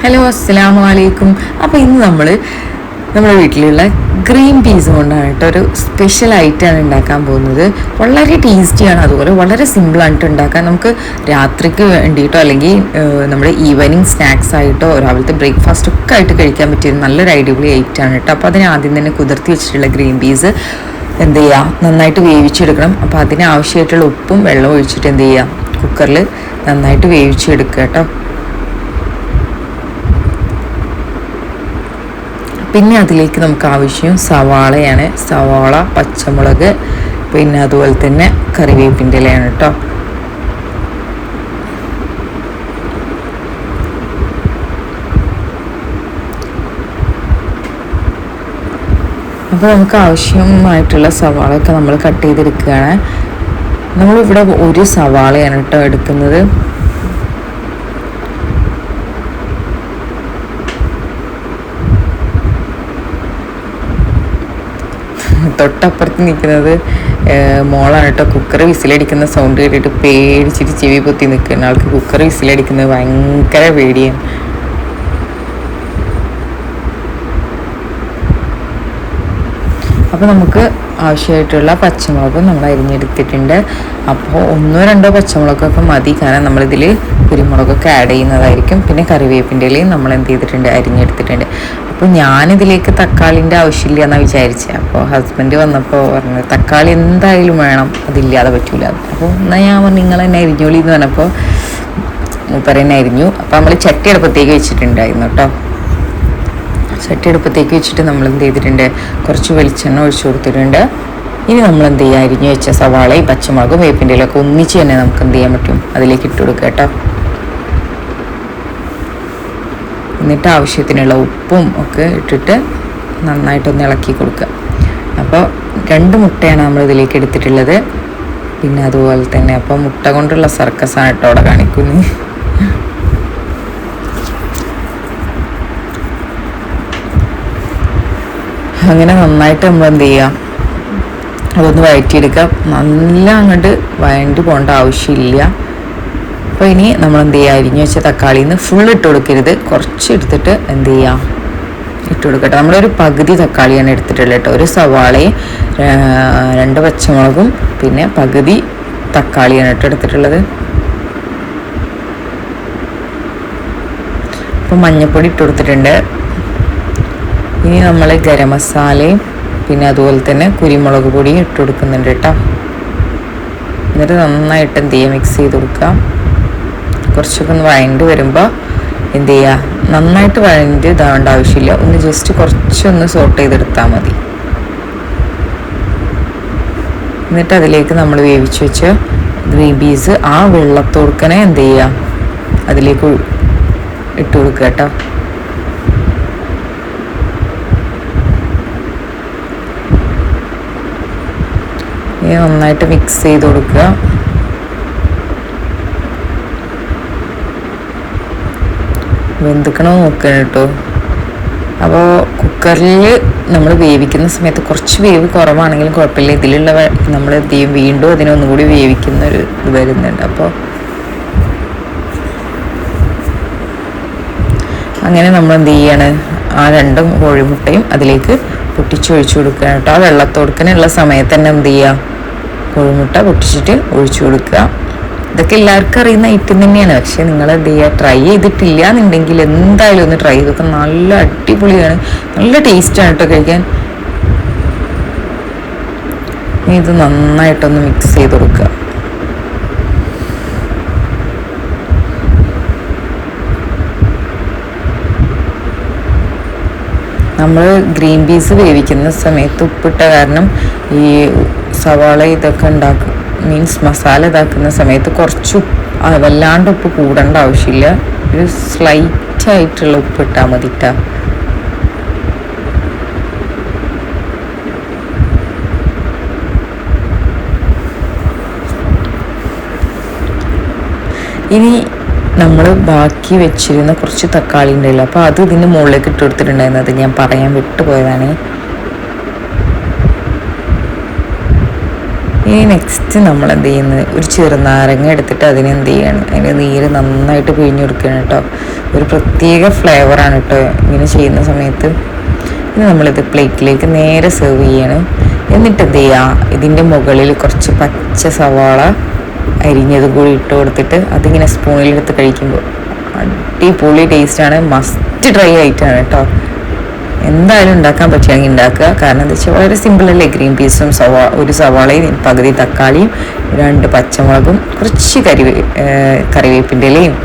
Hello, അസ്സലാമു അലൈക്കും. അപ്പോൾ ഇന്ന് നമ്മുടെ വീട്ടിലുള്ള ഗ്രീൻ പീസ് കൊണ്ടാണ് കേട്ടോ ഒരു സ്പെഷ്യൽ ഐറ്റമാണ് ഉണ്ടാക്കാൻ പോകുന്നത്. വളരെ ടേസ്റ്റിയാണ്, അതുപോലെ വളരെ സിമ്പിളായിട്ട് ഉണ്ടാക്കാൻ. നമുക്ക് രാത്രിക്ക് വേണ്ടിയിട്ടോ അല്ലെങ്കിൽ നമ്മുടെ ഈവനിങ് സ്നാക്സ് ആയിട്ടോ രാവിലത്തെ ബ്രേക്ക്ഫാസ്റ്റ് ഒക്കെ ആയിട്ട് കഴിക്കാൻ പറ്റിയ നല്ലൊരു അടിപൊളി ഐറ്റമാണ് കേട്ടോ. അപ്പോൾ അതിന് ആദ്യം തന്നെ കുതിർത്തി വെച്ചിട്ടുള്ള ഗ്രീൻ പീസ് എന്ത് ചെയ്യുക, നന്നായിട്ട് വേവിച്ചെടുക്കണം. അപ്പോൾ അതിന് ആവശ്യമായിട്ടുള്ള ഉപ്പും വെള്ളവും ഒഴിച്ചിട്ട് എന്ത് ചെയ്യുക, കുക്കറിൽ നന്നായിട്ട് വേവിച്ചെടുക്കുക കേട്ടോ. പിന്നെ അതിലേക്ക് നമുക്ക് ആവശ്യം സവാളയാണ്. സവാള, പച്ചമുളക്, പിന്നെ അതുപോലെ തന്നെ കറിവേപ്പിൻ്റെ ഇലയാണ് കേട്ടോ. അപ്പോൾ നമുക്ക് ആവശ്യമായിട്ടുള്ള സവാളയൊക്കെ നമ്മൾ കട്ട് ചെയ്തെടുക്കുകയാണ്. നമ്മളിവിടെ ഒരു സവാളയാണ് കേട്ടോ എടുക്കുന്നത്. തൊട്ടപ്പുറത്ത് നിൽക്കുന്നത് മോളാണ് കേട്ടോ. കുക്കർ വിസിലടിക്കുന്ന സൗണ്ട് കേട്ടിട്ട് പേടിച്ചിട്ട് ചെവി പൊത്തി നിൽക്കുന്ന ആൾക്ക് കുക്കർ വിസിലടിക്കുന്നത് ഭയങ്കര പേടിയാണ്. അപ്പോൾ നമുക്ക് ആവശ്യമായിട്ടുള്ള പച്ചമുളക് നമ്മൾ അരിഞ്ഞെടുത്തിട്ടുണ്ട്. അപ്പോൾ 1-2 പച്ചമുളകൊക്കെ മതി, കാരണം നമ്മളിതിൽ കുരുമുളകൊക്കെ ആഡ് ചെയ്യുന്നതായിരിക്കും. പിന്നെ കറിവേപ്പിൻ്റെ ഇലയും നമ്മൾ എന്ത് ചെയ്തിട്ടുണ്ട്, അരിഞ്ഞെടുത്തിട്ടുണ്ട്. അപ്പോൾ ഞാനിതിലേക്ക് തക്കാളിൻ്റെ ആവശ്യമില്ല എന്നാണ് വിചാരിച്ചത്. അപ്പോൾ ഹസ്ബൻഡ് വന്നപ്പോൾ പറഞ്ഞു തക്കാളി എന്തായാലും വേണം, അതില്ലാതെ പറ്റൂല. അപ്പോൾ എന്നാൽ ഞാൻ പറഞ്ഞു നിങ്ങൾ തന്നെ അരിഞ്ഞോളി എന്ന് പറഞ്ഞപ്പോൾ മൂപ്പര് തന്നെ അരിഞ്ഞു. അപ്പോൾ നമ്മൾ ചട്ടി അടുപ്പത്തേക്ക് വെച്ചിട്ടുണ്ടായിരുന്നു കേട്ടോ. ചട്ടി അടുപ്പത്തേക്ക് വെച്ചിട്ട് നമ്മൾ എന്ത് ചെയ്തിട്ടുണ്ട്, കുറച്ച് വെളിച്ചെണ്ണ ഒഴിച്ചു കൊടുത്തിട്ടുണ്ട്. ഇനി നമ്മൾ എന്ത് ചെയ്യുക, അരിഞ്ഞു വെച്ച സവാളയും പച്ചമുളകും വേപ്പിൻ്റെ ഇലയൊക്കെ ഒന്നിച്ച് തന്നെ നമുക്ക് എന്ത് ചെയ്യാൻ പറ്റും, അതിലേക്ക് ഇട്ട് കൊടുക്കുക കേട്ടോ. എന്നിട്ട് ആവശ്യത്തിനുള്ള ഉപ്പും ഒക്കെ ഇട്ടിട്ട് നന്നായിട്ടൊന്ന് ഇളക്കി കൊടുക്കുക. അപ്പോൾ 2 മുട്ടയാണ് നമ്മൾ ഇതിലേക്ക് എടുത്തിട്ടുള്ളത്. പിന്നെ അതുപോലെ തന്നെ അപ്പോൾ മുട്ട കൊണ്ടുള്ള സർക്കസാണ് കേട്ടോ അവിടെ കാണിക്കുന്നത്. അങ്ങനെ നന്നായിട്ട് നമ്മൾ എന്ത് ചെയ്യുക, അതൊന്ന് വഴറ്റിയെടുക്കുക. നല്ല അങ്ങോട്ട് വഴണ്ടി പോകേണ്ട ആവശ്യമില്ല. അപ്പോൾ ഇനി നമ്മൾ എന്ത് ചെയ്യുക, അരിഞ്ഞു വെച്ച തക്കാളിയിൽ നിന്ന് ഫുൾ ഇട്ട് കൊടുക്കരുത്, കുറച്ച് എടുത്തിട്ട് എന്ത് ചെയ്യുക, ഇട്ട് കൊടുക്കട്ടെ. നമ്മളൊരു പകുതി തക്കാളിയാണ് എടുത്തിട്ടുള്ളത് കേട്ടോ. ഒരു സവാളയും 2 പച്ചമുളകും പിന്നെ പകുതി തക്കാളിയാണ് കേട്ടോ എടുത്തിട്ടുള്ളത്. അപ്പോൾ മഞ്ഞൾപ്പൊടി ഇട്ട് കൊടുത്തിട്ടുണ്ട്. ഇനി നമ്മൾ ഗരം മസാലയും പിന്നെ അതുപോലെ തന്നെ കുരുമുളക് പൊടിയും ഇട്ട് കൊടുക്കുന്നുണ്ട് കേട്ടോ. എന്നിട്ട് നന്നായിട്ട് എന്ത് ചെയ്യുക, മിക്സ് ചെയ്ത് കൊടുക്കുക. കുറച്ചൊക്കെ ഒന്ന് വഴണ്ട് വരുമ്പോൾ എന്ത് ചെയ്യുക, നന്നായിട്ട് വഴണ്ട് ഇതാവേണ്ട ആവശ്യമില്ല, ഒന്ന് ജസ്റ്റ് കുറച്ചൊന്ന് സോട്ട് ചെയ്തെടുത്താൽ മതി. എന്നിട്ട് അതിലേക്ക് നമ്മൾ വേവിച്ച് വെച്ച ഗ്രീൻ പീസ് ആ വെള്ളത്തോടുക്കനെ എന്ത് ചെയ്യുക, അതിലേക്ക് ഇട്ട് കൊടുക്കുക കേട്ടോ. നന്നായിട്ട് മിക്സ് ചെയ്ത് കൊടുക്കുക. വെന്തിക്കണോ നോക്കണം കേട്ടോ. അപ്പോൾ കുക്കറിൽ നമ്മൾ വേവിക്കുന്ന സമയത്ത് കുറച്ച് വേവ് കുറവാണെങ്കിലും കുഴപ്പമില്ല. ഇതിലുള്ള നമ്മൾ എന്ത് ചെയ്യും, വീണ്ടും അതിനൊന്നും കൂടി വേവിക്കുന്നൊരു ഇത് വരുന്നുണ്ട്. അപ്പോൾ അങ്ങനെ നമ്മൾ എന്ത് ചെയ്യാണ്, ആ 2 കോഴിമുട്ടയും അതിലേക്ക് പൊട്ടിച്ചൊഴിച്ചു കൊടുക്കുക കേട്ടോ. ആ വെള്ളത്തോടുക്കനുള്ള സമയത്ത് തന്നെ എന്ത് ചെയ്യുക, കോഴിമുട്ട പൊട്ടിച്ചിട്ട് ഒഴിച്ചു കൊടുക്കുക. ഇതൊക്കെ എല്ലാവർക്കും അറിയുന്ന ഐറ്റം തന്നെയാണ്. പക്ഷെ നിങ്ങൾ എന്ത് ചെയ്യുക, ട്രൈ ചെയ്തിട്ടില്ല എന്നുണ്ടെങ്കിൽ എന്തായാലും ഒന്ന് ട്രൈ ചെയ്തൊക്കെ. നല്ല അടിപൊളിയാണ്, നല്ല ടേസ്റ്റാണ് കേട്ടോ കഴിക്കാൻ. ഇത് നന്നായിട്ടൊന്ന് മിക്സ് ചെയ്ത് കൊടുക്കുക. നമ്മൾ ഗ്രീൻ പീസ് വേവിക്കുന്ന സമയത്ത് ഉപ്പിട്ട കാരണം ഈ സവാള ഇതൊക്കെ മീൻസ് മസാല ഇതാക്കുന്ന സമയത്ത് കുറച്ച് വല്ലാണ്ട് ഉപ്പ് കൂടേണ്ട ആവശ്യമില്ല, ഒരു സ്ലൈറ്റായിട്ടുള്ള ഉപ്പ് ഇട്ടാൽ മതി ട്ടാ. ഇനി നമ്മൾ ബാക്കി വെച്ചിരുന്ന കുറച്ച് തക്കാളി ഉണ്ടല്ലോ, അപ്പോൾ അത് ഇതിൻ്റെ മുകളിലേക്ക് ഇട്ട് കൊടുത്തിട്ടുണ്ടായിരുന്നത് ഞാൻ പറയാൻ വിട്ടുപോയതാണ്. ഇനി നെക്സ്റ്റ് നമ്മൾ എന്ത് ചെയ്യുന്നത്, ഒരു ചെറുനാരങ്ങ എടുത്തിട്ട് അതിനെന്ത് ചെയ്യാണ്, അതിൻ്റെ നീര് നന്നായിട്ട് പിഴിഞ്ഞ് കൊടുക്കുകയാണ് കേട്ടോ. ഒരു പ്രത്യേക ഫ്ലേവറാണ് കേട്ടോ ഇങ്ങനെ ചെയ്യുന്ന സമയത്ത്. ഇനി നമ്മളിത് പ്ലേറ്റിലേക്ക് നേരെ സെർവ് ചെയ്യാണ്. എന്നിട്ട് എന്ത് ചെയ്യുക, ഇതിൻ്റെ മുകളിൽ കുറച്ച് പച്ച സവാള അരിഞ്ഞത് കൂടി ഇട്ട് കൊടുത്തിട്ട് അതിങ്ങനെ സ്പൂണിലെടുത്ത് കഴിക്കുമ്പോൾ അടിപൊളി ടേസ്റ്റാണ്. മസ്റ്റ് ട്രൈ ആയിട്ടാണ് കേട്ടോ. എന്തായാലും ഉണ്ടാക്കാൻ പറ്റുകയാണെങ്കിൽ ഉണ്ടാക്കുക. കാരണം എന്താ വെച്ചാൽ വളരെ സിമ്പിളല്ലേ. ഗ്രീൻ പീസും ഒരു സവാളയും പകുതി തക്കാളിയും 2 പച്ചമുളകും കുറച്ച് കറിവേപ്പിൻ്റെ ഇലയും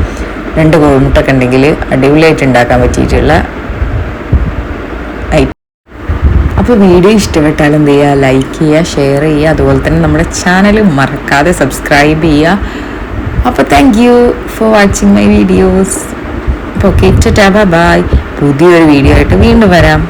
2 കോഴിമുട്ടൊക്കെ ഉണ്ടെങ്കിൽ അടിപൊളിയായിട്ട് ഉണ്ടാക്കാൻ പറ്റിയിട്ടുള്ള ഐറ്റം. അപ്പോൾ വീഡിയോ ഇഷ്ടപ്പെട്ടാൽ എന്ത് ചെയ്യുക, ലൈക്ക് ചെയ്യുക, ഷെയർ ചെയ്യുക, അതുപോലെ തന്നെ നമ്മുടെ ചാനൽ മറക്കാതെ സബ്സ്ക്രൈബ് ചെയ്യുക. അപ്പോൾ thank you for watching my videos. അപ്പോൾ ഓക്കെ, ബൈ. പുതിയൊരു വീഡിയോ ആയിട്ട് വീണ്ടും വരാം.